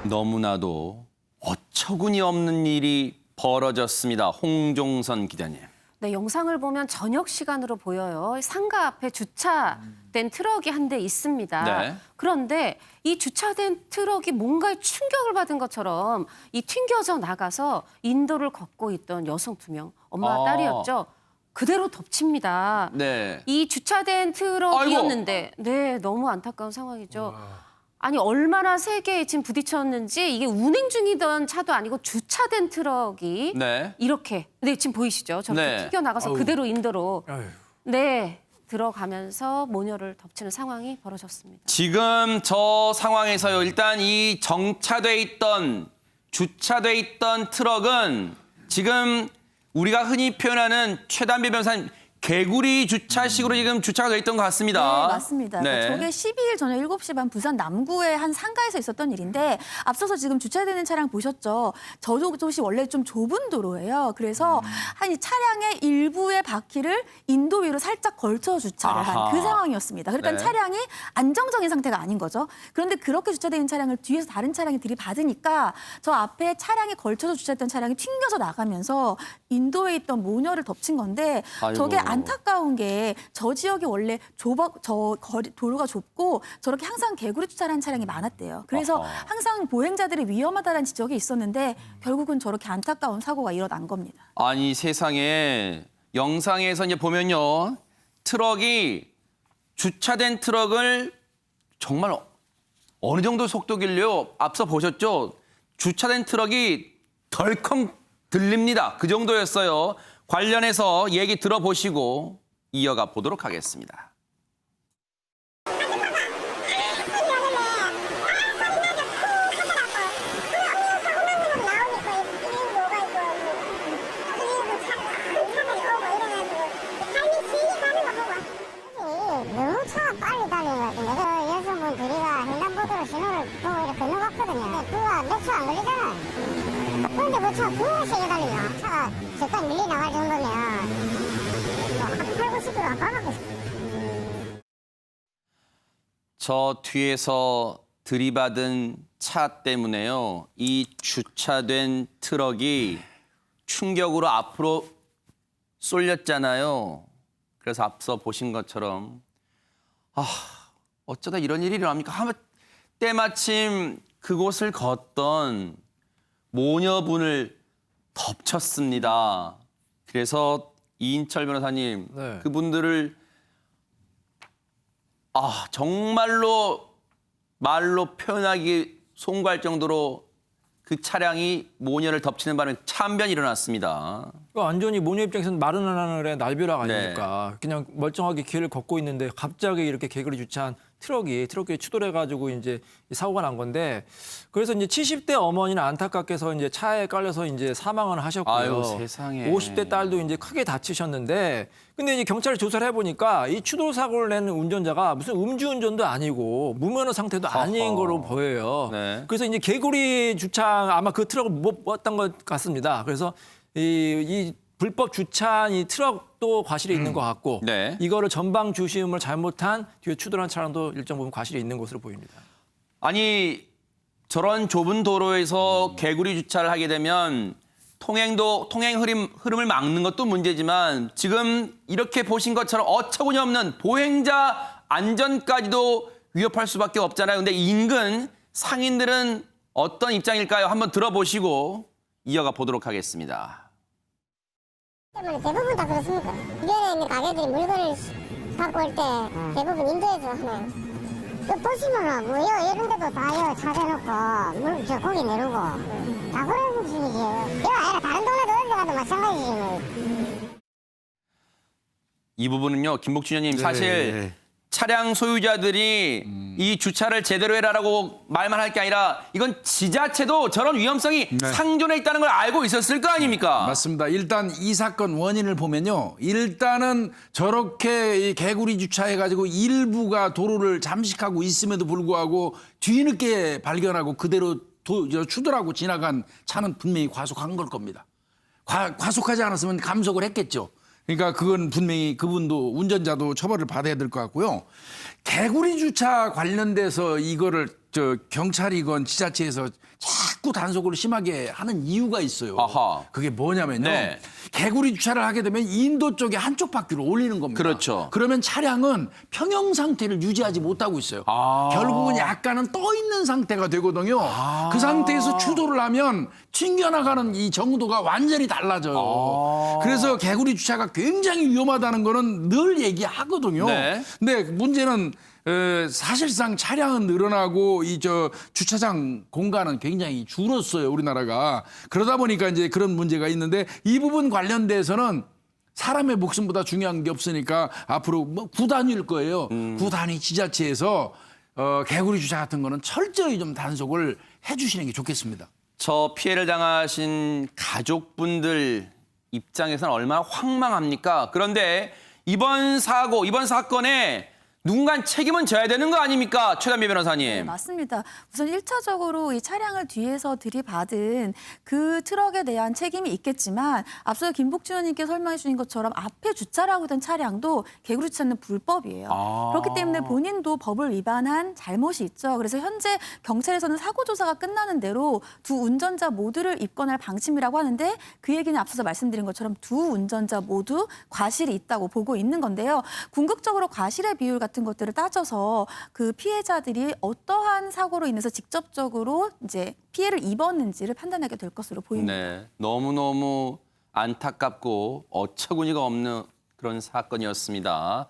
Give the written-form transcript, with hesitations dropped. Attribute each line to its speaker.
Speaker 1: 너무나도 어처구니 없는 일이 벌어졌습니다. 홍종선 기자님.
Speaker 2: 네, 영상을 보면 저녁 시간으로 보여요. 상가 앞에 주차된 트럭이 한 대 있습니다.
Speaker 1: 네.
Speaker 2: 그런데 이 주차된 트럭이 뭔가에 충격을 받은 것처럼 이 튕겨져 나가서 인도를 걷고 있던 여성 2명, 엄마와 딸이었죠. 그대로 덮칩니다.
Speaker 1: 네.
Speaker 2: 이 주차된 트럭이었는데 네, 너무 안타까운 상황이죠.
Speaker 3: 와.
Speaker 2: 아니 얼마나 세게 지금 부딪혔는지 이게 운행 중이던 차도 아니고 주차된 트럭이
Speaker 1: 네.
Speaker 2: 이렇게 지금 보이시죠? 저렇게
Speaker 1: 네.
Speaker 2: 튀겨나가서
Speaker 3: 아유.
Speaker 2: 그대로 인도로
Speaker 3: 아유.
Speaker 2: 네 들어가면서 모녀를 덮치는 상황이 벌어졌습니다.
Speaker 1: 지금 저 상황에서요. 일단 이 주차돼 있던 트럭은 지금 우리가 흔히 표현하는 최단배 변호사님 개구리 주차식으로 지금 주차가 돼 있던 것 같습니다.
Speaker 4: 네, 맞습니다.
Speaker 1: 네.
Speaker 4: 저게 12일 저녁 7시 반 부산 남구의 한 상가에서 있었던 일인데 앞서서 지금 주차되는 차량 보셨죠? 저곳이 원래 좀 좁은 도로예요. 그래서 한 이 차량의 일부의 바퀴를 인도 위로 살짝 걸쳐 주차를
Speaker 1: 아하.
Speaker 4: 한 그 상황이었습니다. 그러니까
Speaker 1: 네.
Speaker 4: 차량이 안정적인 상태가 아닌 거죠. 그런데 그렇게 주차된 차량을 뒤에서 다른 차량이 들이받으니까 저 앞에 차량에 걸쳐서 주차했던 차량이 튕겨져 나가면서 인도에 있던 모녀를 덮친 건데
Speaker 1: 아이고.
Speaker 4: 저게 안타까운 게 저 지역이 원래 도로가 좁고 저렇게 항상 개구리 주차하는 차량이 많았대요. 그래서
Speaker 1: 아하.
Speaker 4: 항상 보행자들이 위험하다는 지적이 있었는데 결국은 저렇게 안타까운 사고가 일어난 겁니다.
Speaker 1: 아니 세상에 영상에서 이제 보면요. 주차된 트럭을 정말 어느 정도 속도길래요. 앞서 보셨죠? 주차된 트럭이 덜컹 들립니다. 그 정도였어요. 관련해서 얘기 들어보시고 이어가 보도록 하겠습니다.
Speaker 5: 너무 차가 빨리 달려가지고 내가 여성분 둘이가 횡단보도로 신호를 보고 이렇게 건너갔거든요. 그거 몇 초 안 걸리잖아. 그런데 그 차가 너무 세게 달리냐. 차가 저까지 밀리 나갈 정도면 한 8, 90km 안 가고 있어.
Speaker 1: 저 뒤에서 들이받은 차 때문에요. 이 주차된 트럭이 충격으로 앞으로 쏠렸잖아요. 그래서 앞서 보신 것처럼 어쩌다 이런 일이 일어납니까? 때마침 그곳을 걷던 모녀분을 덮쳤습니다. 그래서 이인철 변호사님,
Speaker 3: 네.
Speaker 1: 그분들을 정말로 말로 표현하기 송구할 정도로 그 차량이 모녀를 덮치는 바람에 참변이 일어났습니다.
Speaker 3: 완전히 모녀 입장에서는 마른 하늘의 날벼락 아닙니까? 그냥 멀쩡하게 길을 걷고 있는데 갑자기 이렇게 개구리 주차한 트럭이 추돌해가지고 이제 사고가 난 건데 그래서 이제 70대 어머니는 안타깝게서 이제 차에 깔려서 이제 사망을 하셨고요.
Speaker 1: 아유, 세상에.
Speaker 3: 50대 딸도 이제 크게 다치셨는데 근데 이제 경찰이 조사를 해보니까 이 추돌 사고를 낸 운전자가 무슨 음주운전도 아니고 무면허 상태도 아닌 걸로 보여요.
Speaker 1: 네.
Speaker 3: 그래서 이제 개구리 주차 아마 그 트럭을 못 봤던 것 같습니다. 그래서 이 불법 주차한 이 트럭도 과실이 있는 것 같고
Speaker 1: 네.
Speaker 3: 이거를 전방 주시음을 잘못한 뒤에 추돌한 차량도 일정 부분 과실이 있는 것으로 보입니다.
Speaker 1: 아니 저런 좁은 도로에서 개구리 주차를 하게 되면 통행 흐름을 막는 것도 문제지만 지금 이렇게 보신 것처럼 어처구니 없는 보행자 안전까지도 위협할 수밖에 없잖아요. 근데 인근 상인들은 어떤 입장일까요? 한번 들어보시고 이어가 보도록 하겠습니다.
Speaker 5: 대부분 다 그렇습니까? 주변에 있는 가게들이 물건을 갖고 올 때 대부분 인도에서 하나요. 보시면은 뭐요 이런 데도 다요 차 대놓고 저 고기 내리고 다 그런 분위기예요. 이거 아니라 다른 동네도 어디 가도 마찬가지지 뭐.
Speaker 1: 이 부분은요, 김복준 의원님
Speaker 6: 네.
Speaker 1: 사실 차량 소유자들이 이 주차를 제대로 해라라고 말만 할 게 아니라 이건 지자체도 저런 위험성이 상존해 있다는 걸 알고 있었을 거 아닙니까?
Speaker 6: 맞습니다. 일단 이 사건 원인을 보면요. 일단은 저렇게 이 개구리 주차해가지고 일부가 도로를 잠식하고 있음에도 불구하고 뒤늦게 발견하고 그대로 추돌하고 지나간 차는 분명히 과속한 걸 겁니다. 과속하지 않았으면 감속을 했겠죠. 그러니까 그건 분명히 그분도 운전자도 처벌을 받아야 될 것 같고요. 개구리 주차 관련돼서 이거를 경찰이건 지자체에서 자꾸 단속을 심하게 하는 이유가 있어요.
Speaker 1: 아하.
Speaker 6: 그게 뭐냐면요.
Speaker 1: 네.
Speaker 6: 개구리 주차를 하게 되면 인도 쪽에 한쪽 바퀴로 올리는 겁니다.
Speaker 1: 그렇죠.
Speaker 6: 그러면 차량은 평형 상태를 유지하지 못하고 있어요. 결국은 약간은 떠 있는 상태가 되거든요. 그 상태에서 추돌을 하면 튕겨나가는 이 정도가 완전히 달라져요. 그래서 개구리 주차가 굉장히 위험하다는 거는 늘 얘기하거든요.
Speaker 1: 네.
Speaker 6: 근데 문제는 사실상 차량은 늘어나고 주차장 공간은 굉장히 줄었어요, 우리나라가. 그러다 보니까 이제 그런 문제가 있는데 이 부분 관련돼서는 사람의 목숨보다 중요한 게 없으니까 앞으로 뭐 구단위일 거예요. 구단위 지자체에서 개구리 주차 같은 거는 철저히 좀 단속을 해주시는 게 좋겠습니다.
Speaker 1: 저 피해를 당하신 가족분들 입장에서는 얼마나 황망합니까? 그런데 이번 사건에 누군가 책임은 져야 되는 거 아닙니까? 최단비 변호사님.
Speaker 4: 네, 맞습니다. 우선 1차적으로 이 차량을 뒤에서 들이받은 그 트럭에 대한 책임이 있겠지만 앞서 김복준 의원님께 설명해 주신 것처럼 앞에 주차를 하고 있던 차량도 개구리 주차는 불법이에요. 그렇기 때문에 본인도 법을 위반한 잘못이 있죠. 그래서 현재 경찰에서는 사고 조사가 끝나는 대로 두 운전자 모두를 입건할 방침이라고 하는데 그 얘기는 앞서서 말씀드린 것처럼 두 운전자 모두 과실이 있다고 보고 있는 건데요. 궁극적으로 과실의 비율 같은 것들을 따져서 그 피해자들이 어떠한 사고로 인해서 직접적으로 이제 피해를 입었는지를 판단하게 될 것으로 보입니다.
Speaker 1: 네, 너무너무 안타깝고 어처구니가 없는 그런 사건이었습니다.